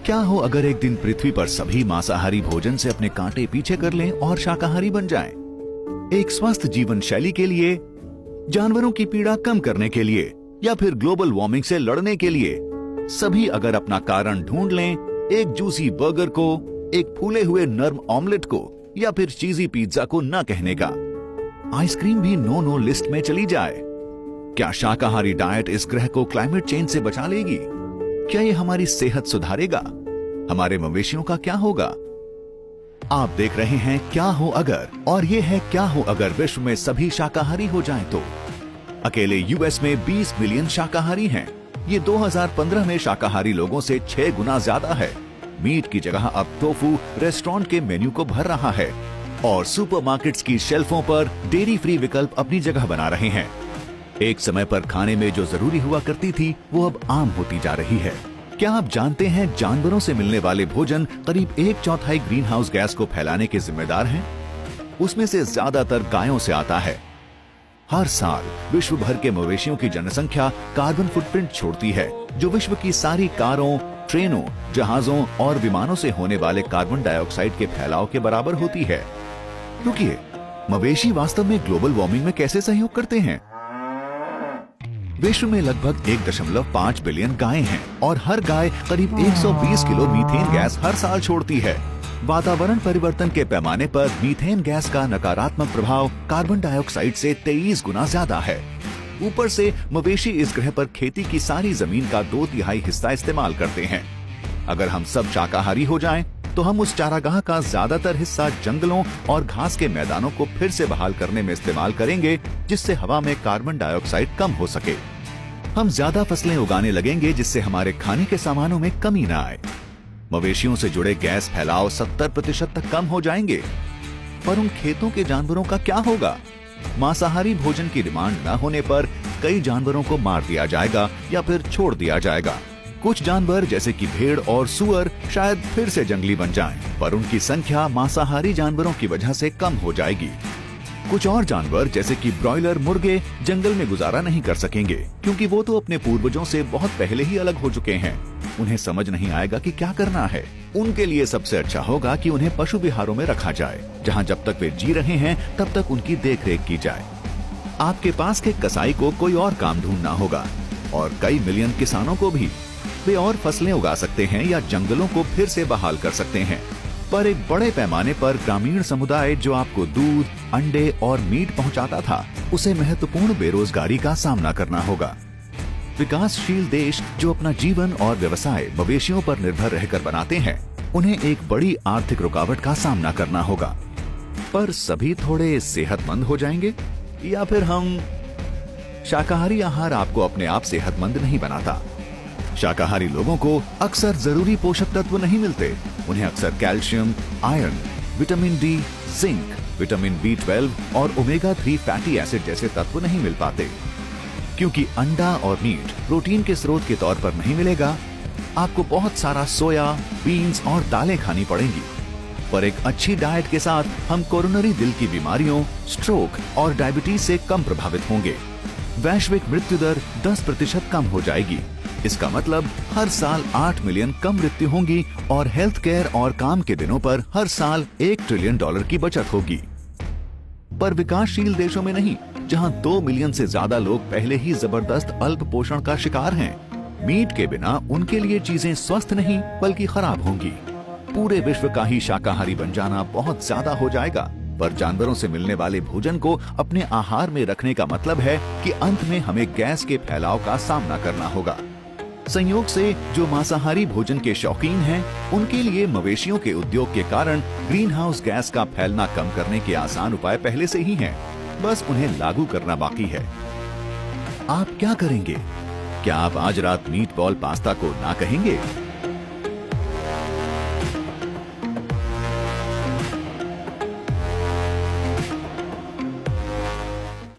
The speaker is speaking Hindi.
क्या हो अगर एक दिन पृथ्वी पर सभी मांसाहारी भोजन से अपने कांटे पीछे कर लें और शाकाहारी बन जाएं? एक स्वस्थ जीवन शैली के लिए, जानवरों की पीड़ा कम करने के लिए या फिर ग्लोबल वार्मिंग से लड़ने के लिए सभी अगर अपना कारण ढूंढ लें, एक जूसी बर्गर को, एक फूले हुए नर्म ऑमलेट को या फिर चीजी पिज्जा को ना कहने का, आइसक्रीम भी नो नो लिस्ट में चली जाए, क्या शाकाहारी डाइट इस ग्रह को क्लाइमेट चेंज से बचा लेगी? क्या ये हमारी सेहत सुधारेगा? हमारे मवेशियों का क्या होगा? आप देख रहे हैं क्या हो अगर, और ये है क्या हो अगर विश्व में सभी शाकाहारी हो जाएं तो। अकेले यूएस में 20 मिलियन शाकाहारी हैं। ये 2015 में शाकाहारी लोगों से 6 गुना ज्यादा है। मीट की जगह अब टोफू रेस्टोरेंट के मेन्यू को भर रहा है और सुपरमार्केट्स की शेल्फों पर डेयरी फ्री विकल्प अपनी जगह बना रहे हैं। एक समय पर खाने में जो जरूरी हुआ करती थी वो अब आम होती जा रही है। क्या आप जानते हैं जानवरों से मिलने वाले भोजन करीब 1/4 ग्रीन हाउस गैस को फैलाने के जिम्मेदार हैं? उसमें से ज्यादातर गायों से आता है। हर साल विश्व भर के मवेशियों की जनसंख्या कार्बन फुटप्रिंट छोड़ती है, जो विश्व की सारी कारों, ट्रेनों, जहाजों और विमानों से होने वाले कार्बन डाइऑक्साइड के फैलाव के बराबर होती है। रुकिए, मवेशी वास्तव में ग्लोबल वार्मिंग में कैसे सहयोग करते हैं? विश्व में लगभग 1.5 बिलियन गायें हैं और हर गाय करीब 120 किलो मीथेन गैस हर साल छोड़ती है। वातावरण परिवर्तन के पैमाने पर मीथेन गैस का नकारात्मक प्रभाव कार्बन डाइऑक्साइड से 23 गुना ज्यादा है। ऊपर से मवेशी इस ग्रह पर खेती की सारी जमीन का 2/3 हिस्सा इस्तेमाल करते हैं। अगर हम सब शाकाहारी हो जाएं, तो हम उस चारागाह का ज्यादातर हिस्सा जंगलों और घास के मैदानों को फिर से बहाल करने में इस्तेमाल करेंगे, जिससे हवा में कार्बन डाइऑक्साइड कम हो सके। हम ज्यादा फसलें उगाने लगेंगे, जिससे हमारे खाने के सामानों में कमी न आए। मवेशियों से जुड़े गैस फैलाव 70% तक कम हो जाएंगे। पर उन खेतों के जानवरों का क्या होगा? मांसाहारी भोजन की डिमांड न होने पर कई जानवरों को मार दिया जाएगा या फिर छोड़ दिया जाएगा। कुछ जानवर जैसे कि भेड़ और सूअर शायद फिर से जंगली बन जाएं, पर उनकी संख्या मांसाहारी जानवरों की वजह से कम हो जाएगी। कुछ और जानवर जैसे कि ब्रॉयलर मुर्गे जंगल में गुजारा नहीं कर सकेंगे, क्योंकि वो तो अपने पूर्वजों से बहुत पहले ही अलग हो चुके हैं। उन्हें समझ नहीं आएगा कि क्या करना है। उनके लिए सबसे अच्छा होगा कि उन्हें पशु विहारों में रखा जाए, जहाँ जब तक वे जी रहे हैं तब तक उनकी देखरेख की जाए। आपके पास के कसाई को कोई और काम ढूंढना होगा, और कई मिलियन किसानों को भी। वे और फसलें उगा सकते हैं या जंगलों को फिर से बहाल कर सकते हैं। पर एक बड़े पैमाने पर ग्रामीण समुदाय जो आपको दूध, अंडे और मीट पहुंचाता था, उसे महत्वपूर्ण बेरोजगारी का सामना करना होगा। विकासशील देश जो अपना जीवन और व्यवसाय मवेशियों पर निर्भर रहकर बनाते हैं, उन्हें एक बड़ी आर्थिक रुकावट का सामना करना होगा। पर सभी थोड़े सेहतमंद हो जाएंगे, या फिर हम? शाकाहारी आहार आपको अपने आप सेहतमंद नहीं बनाता। शाकाहारी लोगों को अक्सर जरूरी पोषक तत्व नहीं मिलते। उन्हें अक्सर calcium, iron, vitamin D, zinc, vitamin B12 और ओमेगा 3 फैटी एसिड जैसे तत्व नहीं मिल पाते। क्योंकि अंडा और मीट प्रोटीन के स्रोत के तौर पर नहीं मिलेगा, आपको बहुत सारा सोया, बीन्स और दालें खानी पड़ेंगी। पर एक अच्छी डाइट के साथ हम कोरोनरी दिल की बीमारियों, स्ट्रोक और डायबिटीज से कम प्रभावित होंगे। वैश्विक मृत्यु दर 10% कम हो जाएगी। इसका मतलब हर साल 8 मिलियन कम मृत्यु होंगी और हेल्थ केयर और काम के दिनों पर हर साल $1 ट्रिलियन की बचत होगी। पर विकासशील देशों में नहीं, जहां 2 मिलियन से ज्यादा लोग पहले ही जबरदस्त अल्प पोषण का शिकार हैं। मीट के बिना उनके लिए चीजें स्वस्थ नहीं बल्कि खराब होंगी। पूरे विश्व का ही शाकाहारी बन जाना बहुत ज्यादा हो जाएगा। पर जानवरों से मिलने वाले भोजन को अपने आहार में रखने का मतलब है कि अंत में हमें गैस के फैलाव का सामना करना होगा। संयोग से जो मांसाहारी भोजन के शौकीन हैं, उनके लिए मवेशियों के उद्योग के कारण ग्रीन हाउस गैस का फैलना कम करने के आसान उपाय पहले से ही हैं, बस उन्हें लागू करना बाकी है। आप क्या करेंगे? क्या आप आज रात मीट बॉल पास्ता को ना कहेंगे?